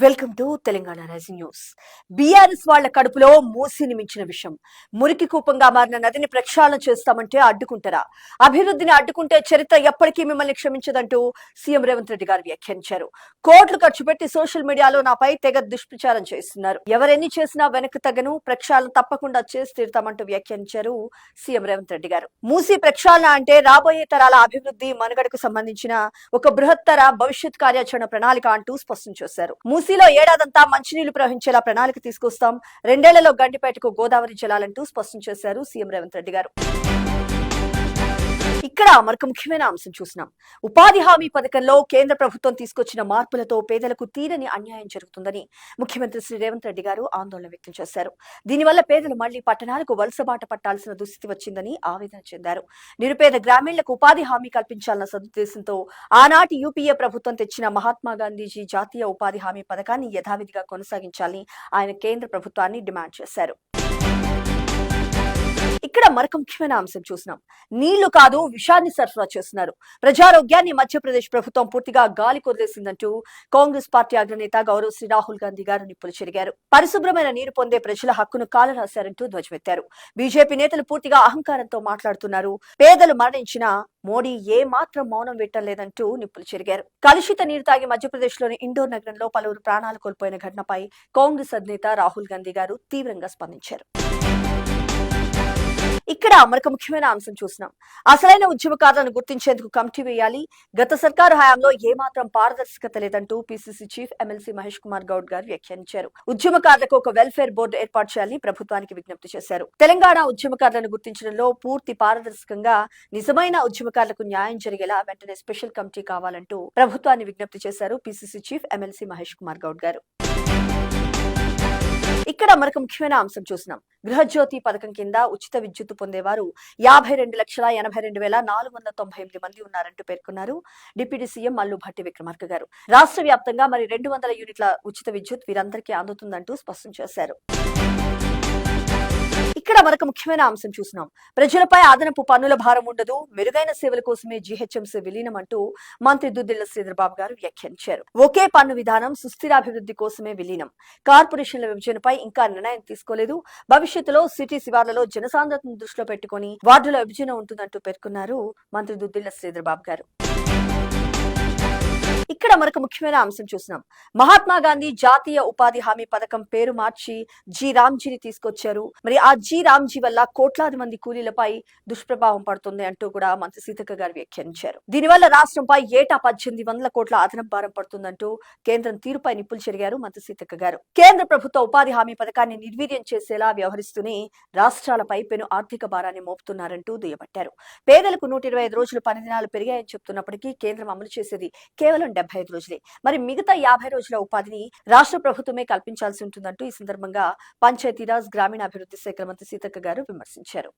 Welcome to Telangana rising news. BRS వాళ్ల కడుపులో మూసిని మించిన విషయం. మురికి కూపంగా మారిన నదిని ప్రక్షాళన చేస్తామంటే అడ్డుకుంటారా? అభివృద్ధిని అడ్డుకుంటే చరిత్ర ఎప్పటికీ మిమ్మల్ని క్షమించదంటూ సీఎం రేవంత్ రెడ్డి గారు వ్యాఖ్యానించారు. కోట్లు ఖర్చు పెట్టి సోషల్ మీడియాలో నాపై తెగ దుష్ప్రచారం చేస్తున్నారు. ఎవరెన్ని చేసినా వెనక్కి తగ్గను, ప్రక్షాళన తప్పకుండా చేసి తీరుతామంటూ వ్యాఖ్యానించారు సీఎం రేవంత్ రెడ్డి గారు. మూసి ప్రక్షాళన అంటే రాబోయే తరాల అభివృద్ధి మనుగడకు సంబంధించిన ఒక బృహత్తర భవిష్యత్ కార్యాచరణ ప్రణాళిక అంటూ స్పష్టం చేశారు. మూసీలో ఏడాదంతా మంచినీళ్లు ప్రవహించేలా ప్రణాళిక తీసుకొస్తాం. 2 ఏళ్లలో గండిపేటకు గోదావరి జలాలంటూ స్పష్టం చేశారు సీఎం రేవంత్ రెడ్డి గారు. ఇక్కడ మరొక ముఖ్యమైన అంశం చూసినాం. ఉపాధి హామీ పథకంలో కేంద్ర ప్రభుత్వం తీసుకొచ్చిన మార్పులతో పేదలకు తీరని అన్యాయం జరుగుతుందని ముఖ్యమంత్రి శ్రీ రేవంత్ రెడ్డి గారు ఆందోళన వ్యక్తం చేశారు. దీనివల్ల పేదలు మళ్లీ పట్టణాలకు వలసబాట పట్టాల్సిన దుస్థితి వచ్చిందని ఆవేదన చెందారు. నిరుపేద గ్రామీణులకు ఉపాధి హామీ కల్పించాలన్న సదుద్దేశంతో ఆనాటి యూపీఏ ప్రభుత్వం తెచ్చిన మహాత్మా గాంధీజీ జాతీయ ఉపాధి హామీ పథకాన్ని యథావిధిగా కొనసాగించాలని ఆయన కేంద్ర ప్రభుత్వాన్ని డిమాండ్ చేశారు. ఇక్కడ మరొక ముఖ్యమైన అంశం చూసినాం. నీళ్లు కాదు విషాన్ని సరఫరా చేస్తున్నారు. ప్రజారోగ్యాన్ని మధ్యప్రదేశ్ ప్రభుత్వం పూర్తిగా గాలి కొదిలేసిందంటూ కాంగ్రెస్ పార్టీ అగ్రనేత గౌరవ్ శ్రీ రాహుల్ గాంధీ గారు నిప్పులు చెరిగారు. పరిశుభ్రమైన నీరు పొందే ప్రజల హక్కును కాలరాశారంటూ ధ్వజమెత్తారు. బీజేపీ నేతలు పూర్తిగా అహంకారంతో మాట్లాడుతున్నారు. పేదలు మరణించినా మోడీ ఏ మాత్రం మౌనం పెట్టలేదంటూ నిప్పులు చెరిగారు. కలుషిత నీరు తాగి మధ్యప్రదేశ్ లోని ఇండోర్ నగరంలో పలువురు ప్రాణాలు కోల్పోయిన ఘటనపై కాంగ్రెస్ అధినేత రాహుల్ గాంధీ గారు తీవ్రంగా స్పందించారు. ఇక్కడ మరొక ముఖ్యమైన అంశం చూసినాం. అసలైన ఉద్యమకారులను గుర్తించేందుకు కమిటీ వేయాలి. గత సర్కారు హయాంలో ఏమాత్రం పారదర్శకత లేదంటూ PCC chief MLC Mahesh Kumar Goud గారు వ్యాఖ్యానించారు. ఉద్యమకారులకు ఒక వెల్ఫేర్ బోర్డు ఏర్పాటు చేయాలని ప్రభుత్వానికి విజ్ఞప్తి చేశారు. తెలంగాణ ఉద్యమకారులను గుర్తించడంలో పూర్తి పారదర్శకంగా నిజమైన ఉద్యమకారులకు న్యాయం జరిగేలా వెంటనే స్పెషల్ కమిటీ కావాలంటూ ప్రభుత్వాన్ని విజ్ఞప్తి చేశారు PCC chief MLC Mahesh Kumar Goud గారు. ఇక్కడ మరొక ముఖ్యమైన అంశం చూసినాం. గృహజ్యోతి పథకం కింద ఉచిత విద్యుత్ పొందేవారు 52,82,498 మంది ఉన్నారంటూ పేర్కొన్నారు డిప్యూటీ సీఎం మల్లు భట్టి విక్రమార్క గారు. రాష్ట్ర వ్యాప్తంగా మరి 200 యూనిట్ల ఉచిత విద్యుత్ వీరందరికీ అందుతుందంటూ స్పష్టం చేశారు. ఇక్కడ మరొక ముఖ్యమైన అంశం చూసినాం. ప్రజలపై అదనపు పన్నుల భారం ఉండదు, మెరుగైన సేవల కోసమే జీహెచ్ఎంసీ విలీనం అంటూ మంత్రి దుద్దిళ్ల శ్రీధర్ బాబు గారు వ్యాఖ్యానించారు. ఒకే పన్ను విధానం, సుస్థిరాభివృద్ధి కోసమే విలీనం. కార్పొరేషన్ల విభజనపై ఇంకా నిర్ణయం తీసుకోలేదు. భవిష్యత్తులో సిటీ శివార్లలో జనసాంద్రతను దృష్టిలో పెట్టుకుని వార్డుల విభజన ఉంటుందంటూ పేర్కొన్నారు మంత్రి దుద్దిళ్ల శ్రీధర్ బాబు గారు. ఇక్కడ మరొక ముఖ్యమైన అంశం చూసినాం. మహాత్మా గాంధీ జాతీయ ఉపాధి హామీ పథకం పేరు మార్చి జి రామ్జీని తీసుకొచ్చారు. మరి ఆ జి రామ్జీ వల్ల కోట్లాది మంది కూలీలపై దుష్ప్రభావం పడుతుంది అంటూ కూడా మంత్రి సీతక్క గారు వ్యాఖ్యానించారు. దీనివల్ల రాష్ట్రంపై ఏటా 1800 కోట్ల అదనపు భారం పడుతుందంటూ కేంద్రం తీరుపై నిప్పులు చెరిగారు మంత్రి సీతక్క గారు. కేంద్ర ప్రభుత్వ ఉపాధి హామీ పథకాన్ని నిర్వీర్యం చేసేలా వ్యవహరిస్తూనే రాష్ట్రాలపై పెను ఆర్థిక భారాన్ని మోపుతున్నారంటూ దుయ్యబట్టారు. పేదలకు 125 రోజులు పని దినాలు పెరిగాయని చెప్తున్నప్పటికీ కేంద్రం అమలు చేసేది కేవలం 75 రోజులే. మరి మిగతా 50 రోజుల ఉపాధిని రాష్ట్ర ప్రభుత్వమే కల్పించాల్సి ఉంటుందంటూ ఈ సందర్భంగా పంచాయతీరాజ్ గ్రామీణాభివృద్ధి శాఖ మంత్రి సీతక్క గారు విమర్శించారు.